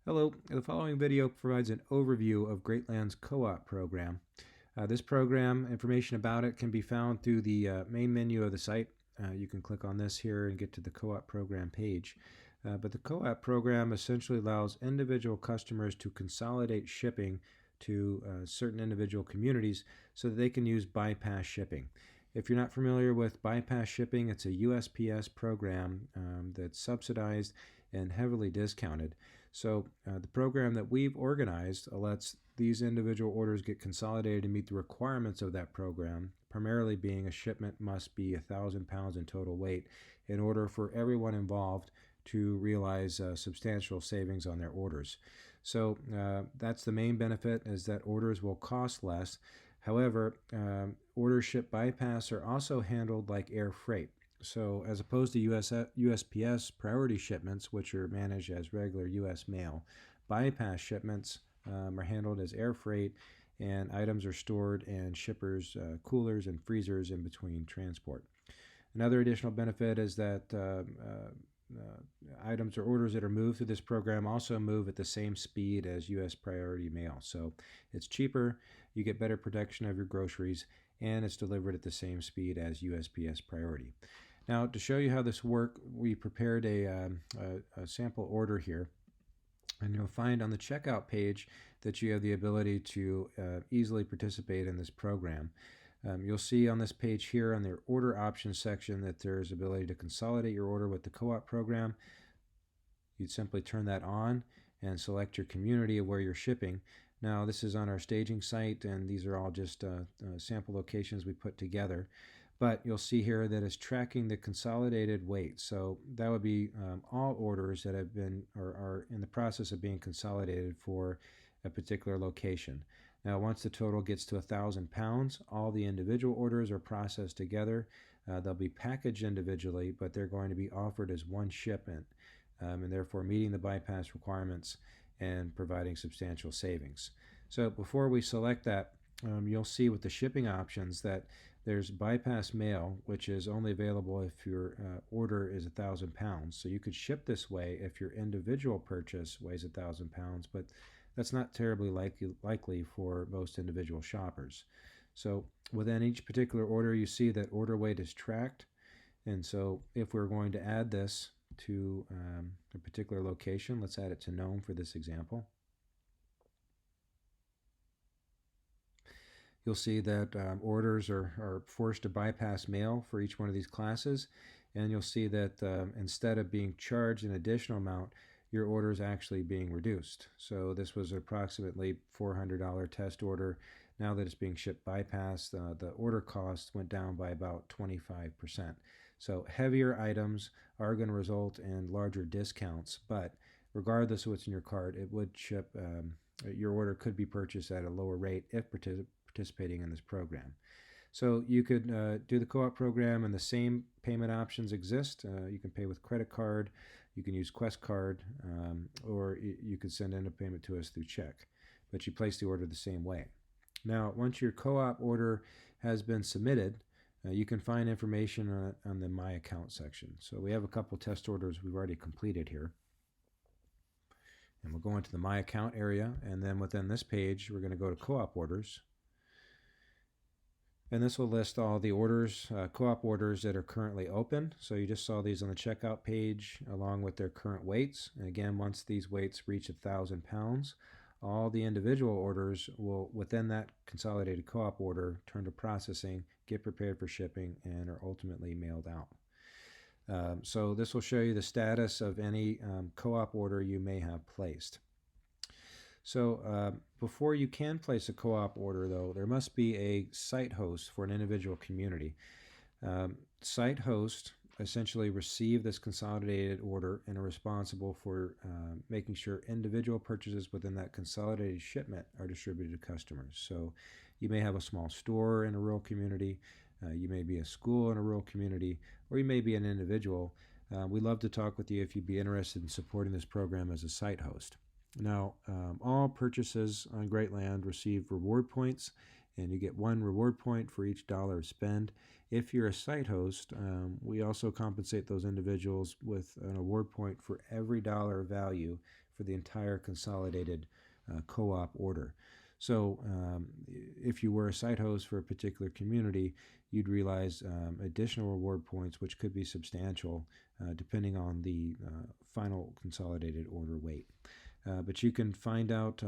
Hello, the following video provides an overview of Greatland's co-op program. This program, information about it can be found through the main menu of the site. You can click on this here and get to the co-op program page. But the co-op program essentially allows individual customers to consolidate shipping to certain individual communities so that they can use bypass shipping. If you're not familiar with bypass shipping, it's a USPS program that's subsidized and heavily discounted. So the program that we've organized lets these individual orders get consolidated to meet the requirements of that program, primarily being a shipment must be 1,000 pounds in total weight in order for everyone involved to realize substantial savings on their orders. So that's the main benefit, is that orders will cost less. However, orders shipped bypass are also handled like air freight. So as opposed to USPS priority shipments, which are managed as regular U.S. mail, bypass shipments are handled as air freight, and items are stored in shippers' coolers and freezers in between transport. Another additional benefit is that items or orders that are moved through this program also move at the same speed as U.S. priority mail. So it's cheaper, you get better protection of your groceries, and it's delivered at the same speed as USPS priority. Now, to show you how this works, we prepared a sample order here. And you'll find on the checkout page that you have the ability to easily participate in this program. You'll see on this page here on the order options section that there's ability to consolidate your order with the co-op program. You'd simply turn that on and select your community of where you're shipping. Now, this is on our staging site, and these are all just sample locations we put together. But you'll see here that it's tracking the consolidated weight. So that would be all orders that have been or are in the process of being consolidated for a particular location. Now, once the total gets to 1,000 pounds, all the individual orders are processed together. They'll be packaged individually, but they're going to be offered as one shipment, and therefore meeting the bypass requirements and providing substantial savings. So before we select that, you'll see with the shipping options that there's bypass mail, which is only available if your order is 1,000 pounds. So you could ship this way if your individual purchase weighs 1,000 pounds, but that's not terribly likely for most individual shoppers. So within each particular order, you see that order weight is tracked. And so if we're going to add this to a particular location, let's add it to Nome for this example. You'll see that orders are forced to bypass mail for each one of these classes, and you'll see that instead of being charged an additional amount, your order is actually being reduced. So this was approximately $400 test order. Now that it's being shipped bypass, the order cost went down by about 25%. So heavier items are going to result in larger discounts, but regardless of what's in your cart, it would ship. Your order could be purchased at a lower rate if participating in this program. So you could do the co-op program, and the same payment options exist. You can pay with credit card, you can use Quest card, or you could send in a payment to us through check. But you place the order the same way. Now, once your co-op order has been submitted, you can find information on the My Account section. So we have a couple test orders we've already completed here. And we'll go into the My Account area, and then within this page, we're going to go to Co-op Orders. And this will list all the orders, co-op orders that are currently open. So you just saw these on the checkout page along with their current weights. And again, once these weights reach 1,000 pounds, all the individual orders will, within that consolidated co-op order, turn to processing, get prepared for shipping, and are ultimately mailed out. So this will show you the status of any co-op order you may have placed. So before you can place a co-op order, though, there must be a site host for an individual community. Site hosts essentially receive this consolidated order and are responsible for making sure individual purchases within that consolidated shipment are distributed to customers. So you may have a small store in a rural community, you may be a school in a rural community, or you may be an individual. We'd love to talk with you if you'd be interested in supporting this program as a site host. Now, all purchases on Greatland receive reward points, and you get 1 reward point for each dollar spent. If you're a site host, we also compensate those individuals with an award point for every dollar value for the entire consolidated co-op order. So if you were a site host for a particular community, you'd realize additional reward points, which could be substantial depending on the final consolidated order weight. But you can find out,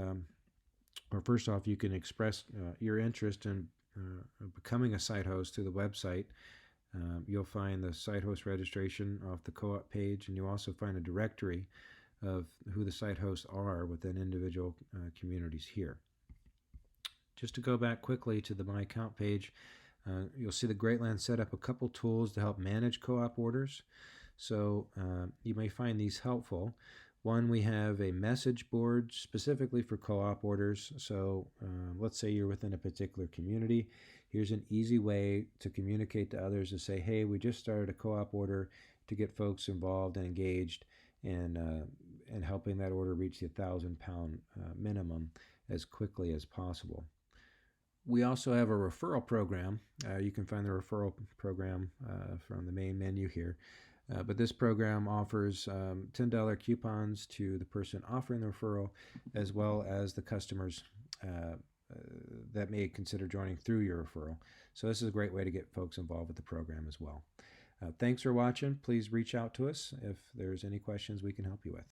or first off, you can express your interest in becoming a site host through the website. You'll find the site host registration off the co-op page, and you'll also find a directory of who the site hosts are within individual communities here. Just to go back quickly to the My Account page, you'll see the Greatland set up a couple tools to help manage co-op orders. So you may find these helpful. One, we have a message board specifically for co-op orders. So let's say you're within a particular community. Here's an easy way to communicate to others to say, hey, we just started a co-op order to get folks involved and engaged and helping that order reach the 1,000-pound minimum as quickly as possible. We also have a referral program. You can find the referral program from the main menu here. But this program offers $10 coupons to the person offering the referral, as well as the customers that may consider joining through your referral. So this is a great way to get folks involved with the program as well. Thanks for watching. Please reach out to us if there's any questions we can help you with.